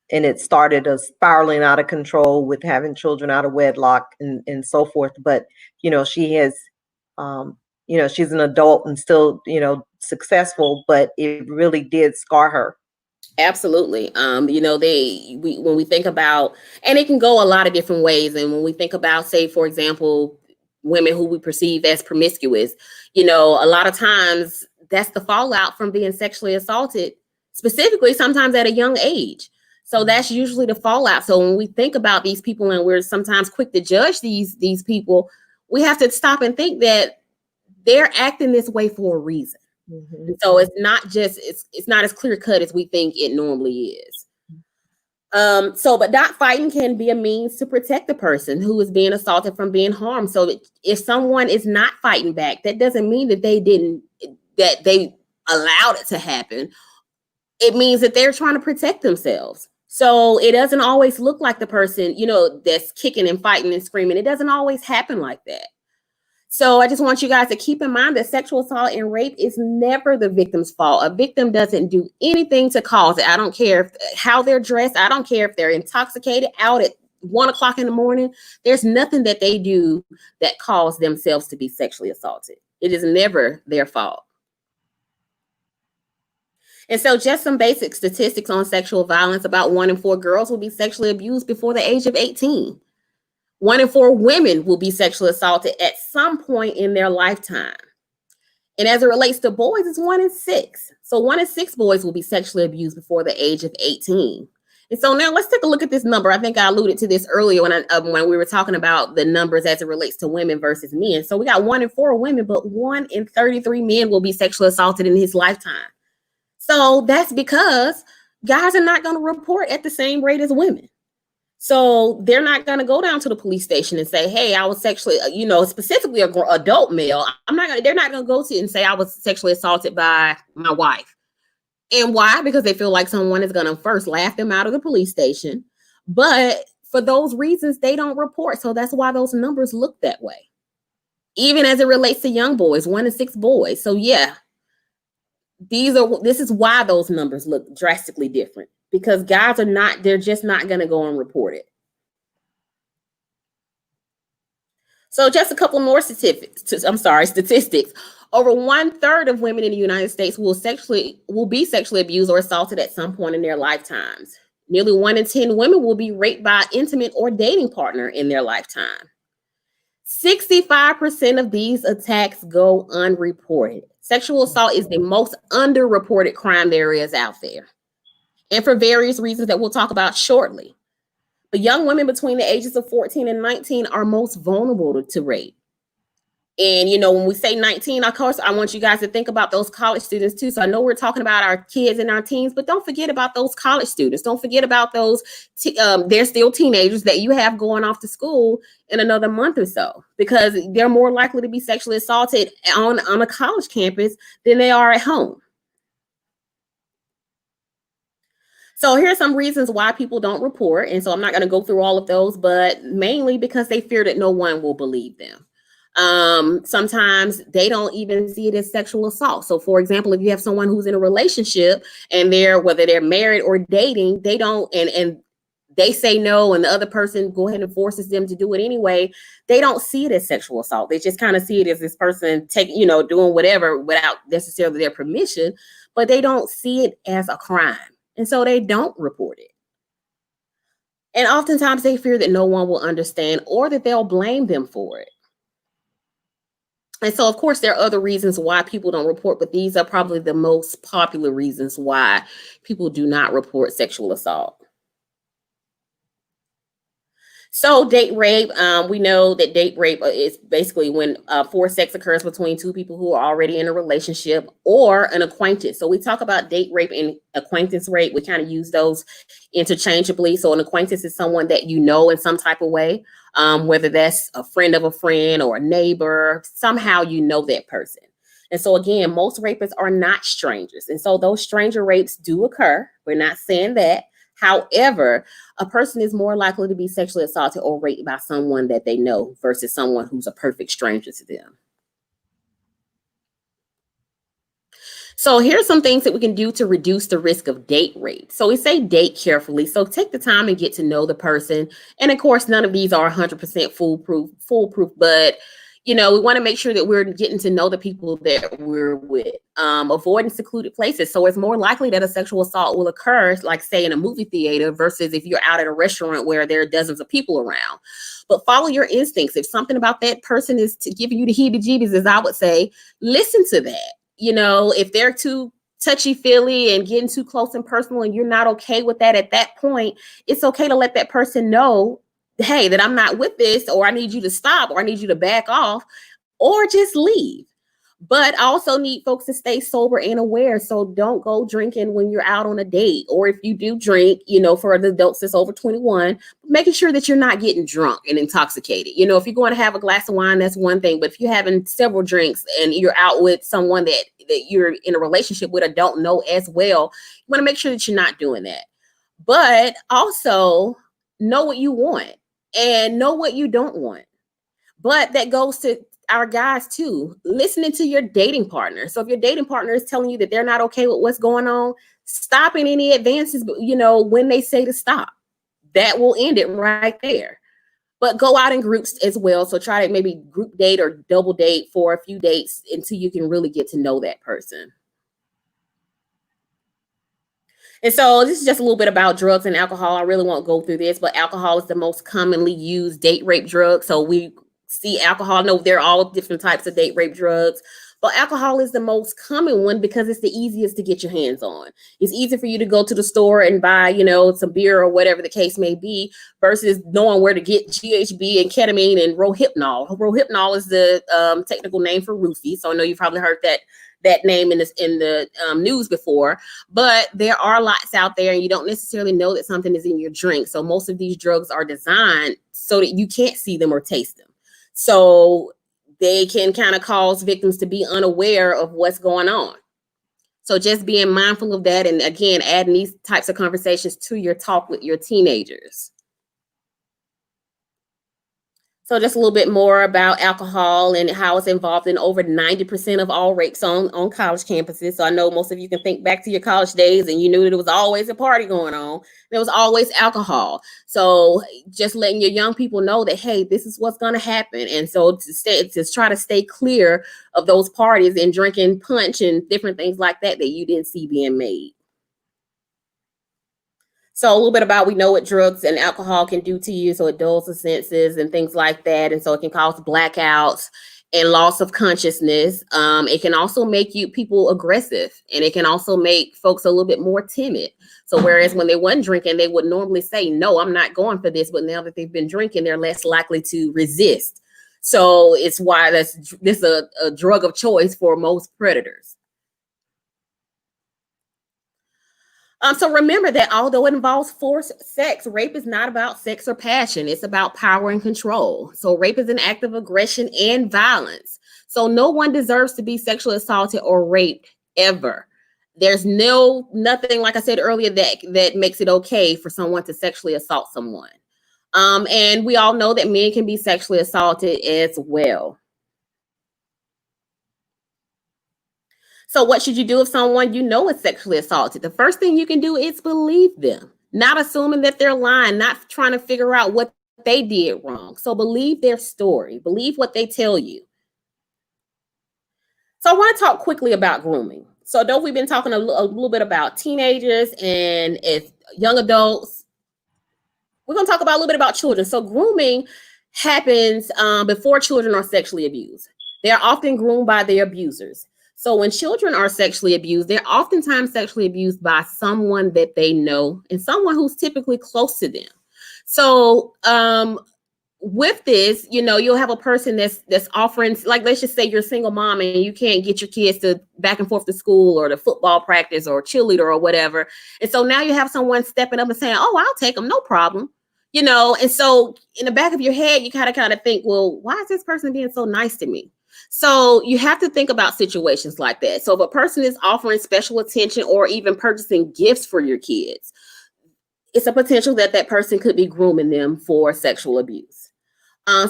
it started a spiraling out of control with having children out of wedlock and so forth. But, she has, she's an adult and still, successful, but it really did scar her. Absolutely. When we think about, and it can go a lot of different ways. And when we think about, say, for example, women who we perceive as promiscuous, a lot of times that's the fallout from being sexually assaulted, specifically sometimes at a young age. So that's usually the fallout. So when we think about these people and we're sometimes quick to judge these people, we have to stop and think that they're acting this way for a reason. Mm-hmm. So it's not as clear cut as we think it normally is. But not fighting can be a means to protect the person who is being assaulted from being harmed. So if someone is not fighting back, that doesn't mean that they allowed it to happen. It means that they're trying to protect themselves. So it doesn't always look like the person, that's kicking and fighting and screaming. It doesn't always happen like that. So I just want you guys to keep in mind that sexual assault and rape is never the victim's fault. A victim doesn't do anything to cause it. I don't care how they're dressed. I don't care if they're intoxicated out at 1:00 in the morning. There's nothing that they do that caused themselves to be sexually assaulted. It is never their fault. And so just some basic statistics on sexual violence: about 1 in 4 girls will be sexually abused before the age of 18. 1 in 4 women will be sexually assaulted at some point in their lifetime. And as it relates to boys, it's 1 in 6. So 1 in 6 boys will be sexually abused before the age of 18. And so now let's take a look at this number. I think I alluded to this earlier when we were talking about the numbers as it relates to women versus men. So we got 1 in 4 women, but 1 in 33 men will be sexually assaulted in his lifetime. So that's because guys are not going to report at the same rate as women. So they're not going to go down to the police station and say, hey, I was sexually, specifically an adult male. They're not going to go to and say I was sexually assaulted by my wife. And why? Because they feel like someone is going to first laugh them out of the police station. But for those reasons, they don't report. So that's why those numbers look that way. Even as it relates to young boys, 1 in 6 boys. So yeah, this is why those numbers look drastically different, because guys they're just not going to go and report it. So just a couple more statistics. Over 1/3 of women in the United States will be sexually abused or assaulted at some point in their lifetimes. Nearly 1 in 10 women will be raped by an intimate or dating partner in their lifetime. 65% of these attacks go unreported. Sexual assault is the most underreported crime there is out there, and for various reasons that we'll talk about shortly. But young women between the ages of 14 and 19 are most vulnerable to rape. And, when we say 19, of course, I want you guys to think about those college students too. So I know we're talking about our kids and our teens, but don't forget about those college students. Don't forget about those. They're still teenagers that you have going off to school in another month or so, because they're more likely to be sexually assaulted on a college campus than they are at home. So here's some reasons why people don't report. And so I'm not going to go through all of those, but mainly because they fear that no one will believe them. Sometimes they don't even see it as sexual assault. So for example, if you have someone who's in a relationship and whether they're married or dating, they don't, and they say no, and the other person go ahead and forces them to do it anyway, they don't see it as sexual assault. They just kind of see it as this person doing whatever without necessarily their permission, but they don't see it as a crime. And so they don't report it. And oftentimes they fear that no one will understand or that they'll blame them for it. And so, of course, there are other reasons why people don't report, but these are probably the most popular reasons why people do not report sexual assault. So date rape, we know that date rape is basically when forced sex occurs between two people who are already in a relationship or an acquaintance. So we talk about date rape and acquaintance rape. We kind of use those interchangeably. So an acquaintance is someone that you know in some type of way, whether that's a friend of a friend or a neighbor. Somehow you know that person. And so again, most rapists are not strangers. And so those stranger rapes do occur. We're not saying that. However, a person is more likely to be sexually assaulted or raped by someone that they know versus someone who's a perfect stranger to them. So here's some things that we can do to reduce the risk of date rape. So we say date carefully. So take the time and get to know the person. And of course, none of these are 100% foolproof, but we want to make sure that we're getting to know the people that we're with, avoiding secluded places. So it's more likely that a sexual assault will occur, like say in a movie theater versus if you're out at a restaurant where there are dozens of people around. But follow your instincts. If something about that person is to give you the heebie-jeebies, as I would say, listen to that. If they're too touchy-feely and getting too close and personal and you're not okay with that at that point, it's okay to let that person know, hey, that I'm not with this, or I need you to stop, or I need you to back off, or just leave. But I also need folks to stay sober and aware. So don't go drinking when you're out on a date, or if you do drink, for the adults that's over 21, making sure that you're not getting drunk and intoxicated. If you're going to have a glass of wine, that's one thing. But if you're having several drinks and you're out with someone that you're in a relationship with or don't know as well, you want to make sure that you're not doing that. But also know what you want and know what you don't want. But that goes to our guys too, listening to your dating partner. So if your dating partner is telling you that they're not okay with what's going on, stopping any advances, when they say to stop, that will end it right there. But go out in groups as well. So try to maybe group date or double date for a few dates until you can really get to know that person. And so this is just a little bit about drugs and alcohol. I really won't go through this, but alcohol is the most commonly used date rape drug. So we see alcohol. No, there are all different types of date rape drugs, but alcohol is the most common one because it's the easiest to get your hands on. It's easy for you to go to the store and buy, some beer or whatever the case may be, versus knowing where to get GHB and ketamine and Rohypnol. Rohypnol is the technical name for roofie. So I know you've probably heard that that name in the news before, but there are lots out there, and you don't necessarily know that something is in your drink. So most of these drugs are designed so that you can't see them or taste them. So they can kind of cause victims to be unaware of what's going on. So just being mindful of that, and again, adding these types of conversations to your talk with your teenagers. So just a little bit more about alcohol and how it's involved in over 90% of all rapes on college campuses. So I know most of you can think back to your college days and you knew that there was always a party going on. There was always alcohol. So just letting your young people know that, hey, this is what's going to happen. And so to try to stay clear of those parties and drinking punch and different things like that you didn't see being made. So a little bit about, we know what drugs and alcohol can do to you. So it dulls the senses and things like that. And so it can cause blackouts and loss of consciousness. It can also make people aggressive, and it can also make folks a little bit more timid. So whereas when they weren't drinking, they would normally say, no, I'm not going for this. But now that they've been drinking, they're less likely to resist. So it's why this is a drug of choice for most predators. So remember that although it involves forced sex, rape is not about sex or passion. It's about power and control. So rape is an act of aggression and violence. So no one deserves to be sexually assaulted or raped ever. There's nothing, like I said earlier, that makes it okay for someone to sexually assault someone. And we all know that men can be sexually assaulted as well. So what should you do if someone you know is sexually assaulted? The first thing you can do is believe them, not assuming that they're lying, not trying to figure out what they did wrong. So believe their story, believe what they tell you. So I want to talk quickly about grooming. So though we've been talking a little bit about teenagers and as young adults, we're going to talk about a little bit about children. So grooming happens before children are sexually abused. They're often groomed by their abusers. So when children are sexually abused, they're oftentimes sexually abused by someone that they know and someone who's typically close to them. So with this, you'll have a person that's offering, like, let's just say you're a single mom and you can't get your kids to back and forth to school or to football practice or cheerleader or whatever. And so now you have someone stepping up and saying, oh, I'll take them, no problem. And so in the back of your head, you kind of think, well, why is this person being so nice to me? So you have to think about situations like that. So if a person is offering special attention or even purchasing gifts for your kids, it's a potential that person could be grooming them for sexual abuse.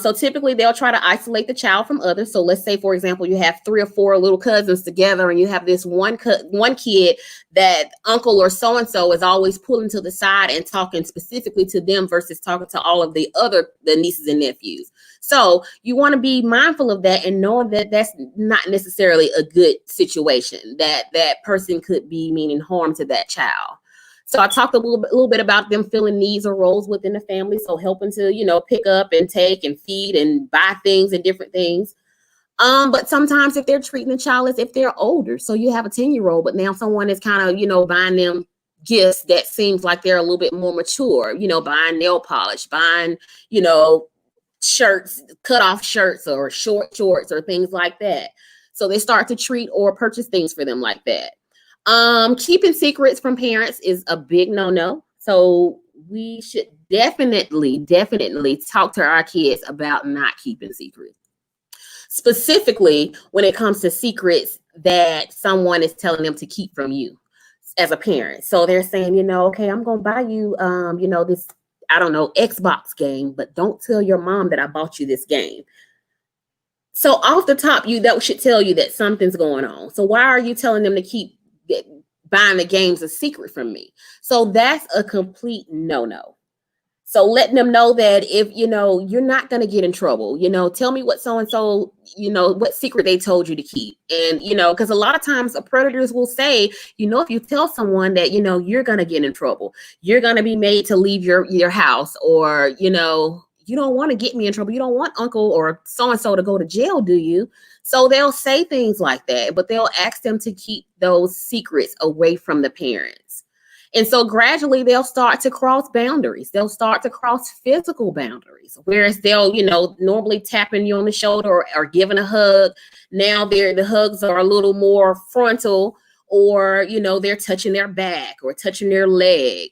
So typically they'll try to isolate the child from others. So let's say, for example, you have 3 or 4 little cousins together and you have this one kid that uncle or so-and-so is always pulling to the side and talking specifically to them versus talking to all of the nieces and nephews. So you want to be mindful of that and knowing that that's not necessarily a good situation, that person could be meaning harm to that child. So I talked a little bit about them filling needs or roles within the family. So helping to, pick up and take and feed and buy things and different things. But sometimes if they're treating the child as if they're older, so you have a 10-year-old, but now someone is kind of, buying them gifts that seems like they're a little bit more mature, buying nail polish, buying, shirts, cut off shirts or short shorts or things like that. So they start to treat or purchase things for them like that. Keeping secrets from parents is a big no-no. So we should definitely talk to our kids about not keeping secrets. Specifically, when it comes to secrets that someone is telling them to keep from you as a parent. So they're saying, okay, I'm going to buy you, this, I don't know, Xbox game, but don't tell your mom that I bought you this game. So off the top, that should tell you that something's going on. So why are you telling them to keep buying the games a secret from me? So that's a complete no-no. So letting them know that if, you're not going to get in trouble, tell me what so-and-so, what secret they told you to keep. And, because a lot of times predators will say, if you tell someone that, you're going to get in trouble, you're going to be made to leave your house, or, you don't want to get me in trouble. You don't want uncle or so-and-so to go to jail, do you? So they'll say things like that, but they'll ask them to keep those secrets away from the parents. And so gradually they'll start to cross boundaries. They'll start to cross physical boundaries. Whereas they'll, normally tapping you on the shoulder or giving a hug. Now the hugs are a little more frontal, or, they're touching their back or touching their leg.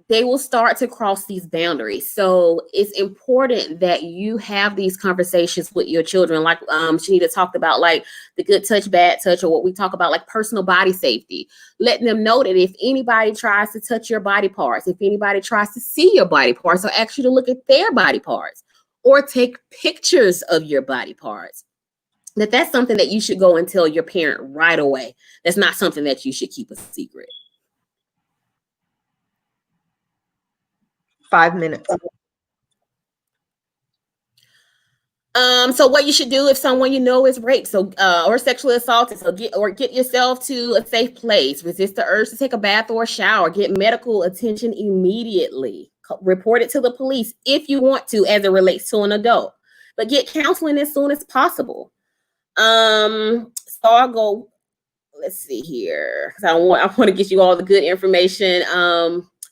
They will start to cross these boundaries. So it's important that you have these conversations with your children, like Shenita talked about, like the good touch, bad touch, or what we talk about, like personal body safety. Letting them know that if anybody tries to touch your body parts, if anybody tries to see your body parts or ask you to look at their body parts or take pictures of your body parts, that's something that you should go and tell your parent right away. That's not something that you should keep a secret. 5 minutes. So what you should do if someone is raped, or sexually assaulted, get yourself to a safe place. Resist the urge to take a bath or a shower. Get medical attention immediately. Report it to the police if you want to, as it relates to an adult. But get counseling as soon as possible. So I'll go. Let's see here, because I want to get you all the good information.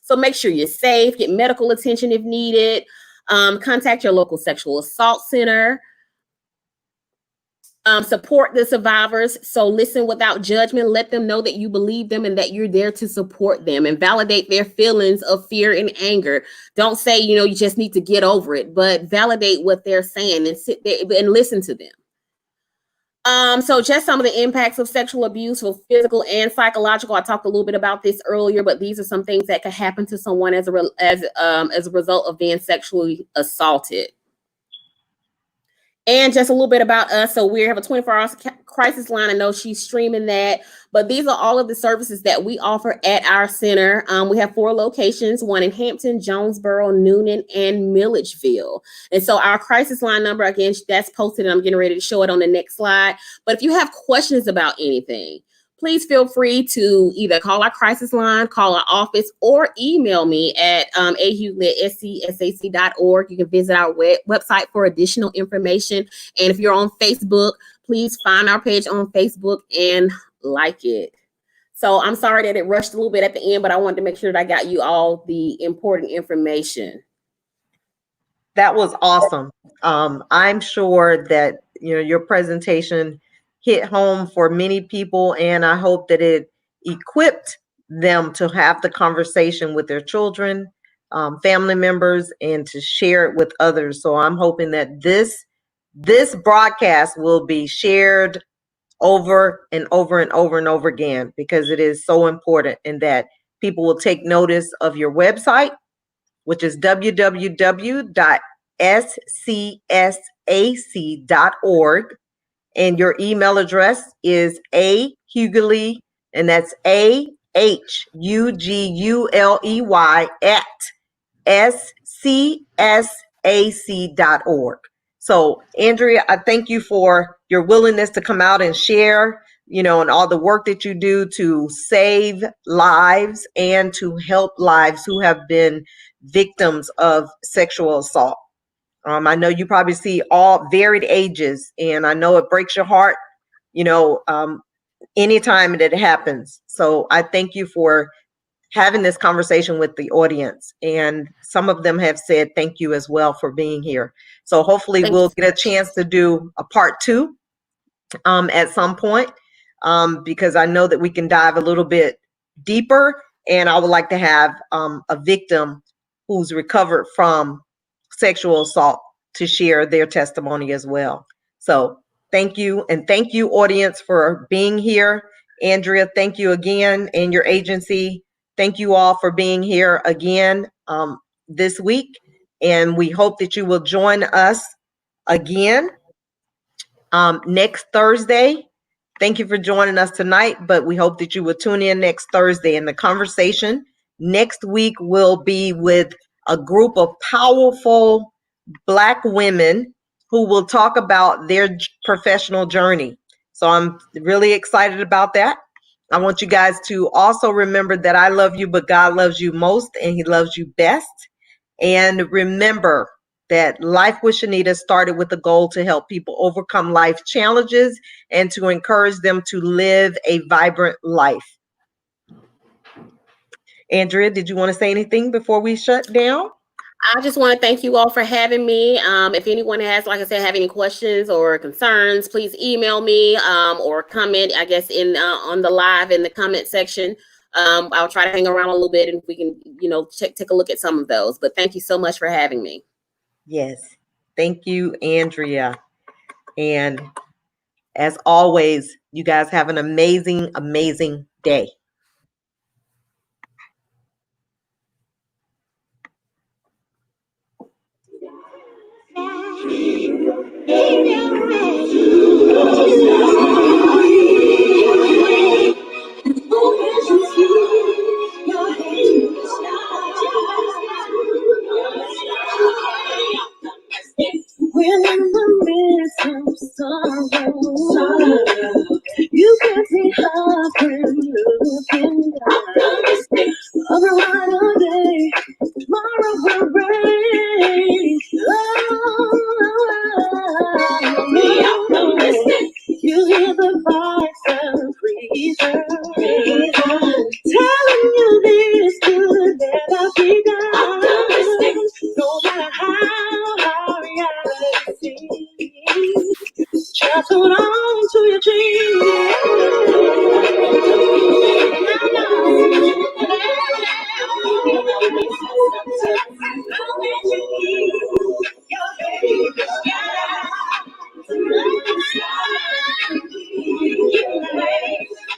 So make sure you're safe. Get medical attention if needed. Contact your local sexual assault center. Support the survivors. So listen without judgment. Let them know that you believe them and that you're there to support them, and validate their feelings of fear and anger. Don't say, you just need to get over it, but validate what they're saying and sit there and listen to them. So just some of the impacts of sexual abuse, for physical and psychological. I talked a little bit about this earlier, but these are some things that could happen to someone as a result of being sexually assaulted. And just a little bit about us. So we have a 24-hour crisis line. I know she's streaming that, but these are all of the services that we offer at our center. We have 4 locations, one in Hampton, Jonesboro, Noonan, and Milledgeville. And so our crisis line number, again, that's posted, and I'm getting ready to show it on the next slide. But if you have questions about anything, please feel free to either call our crisis line, call our office, or email me at ahugley@scsac.org. You can visit our website for additional information. And if you're on Facebook, please find our page on Facebook and like it. So I'm sorry that it rushed a little bit at the end, but I wanted to make sure that I got you all the important information. That was awesome. I'm sure that your presentation hit home for many people, and I hope that it equipped them to have the conversation with their children, family members, and to share it with others. So I'm hoping that this broadcast will be shared over and over and over and over again, because it is so important, and that people will take notice of your website, which is www.scsac.org. And your email address is ahugley, and that's AHUGULEY @scsac.org. So, Andrea, I thank you for your willingness to come out and share, and all the work that you do to save lives and to help lives who have been victims of sexual assault. I know you probably see all varied ages, and I know it breaks your heart, anytime that it happens. So I thank you for having this conversation with the audience, and some of them have said thank you as well for being here. So hopefully we'll get a chance to do a part 2 at some point, because I know that we can dive a little bit deeper, and I would like to have a victim who's recovered from sexual assault to share their testimony as well. So thank you, and thank you, audience, for being here. Andrea, thank you again, and your agency. Thank you all for being here again this week, and we hope that you will join us again next Thursday. Thank you for joining us tonight, but we hope that you will tune in next Thursday. And the conversation next week will be with a group of powerful Black women who will talk about their professional journey. So I'm really excited about that. I want you guys to also remember that I love you, but God loves you most, and He loves you best. And remember that Life with Shenita started with the goal to help people overcome life challenges and to encourage them to live a vibrant life. Andrea, did you want to say anything before we shut down? I just want to thank you all for having me. If anyone has, like I said, have any questions or concerns, please email me or comment, I guess, in on the live in the comment section. I'll try to hang around a little bit and we can, take a look at some of those. But thank you so much for having me. Yes. Thank you, Andrea. And as always, you guys have an amazing, amazing day. When in the midst of sorrow, you give me hope and looking down. On the light of day, tomorrow will rain. Oh, you hear the voice of reason telling you this could never be done.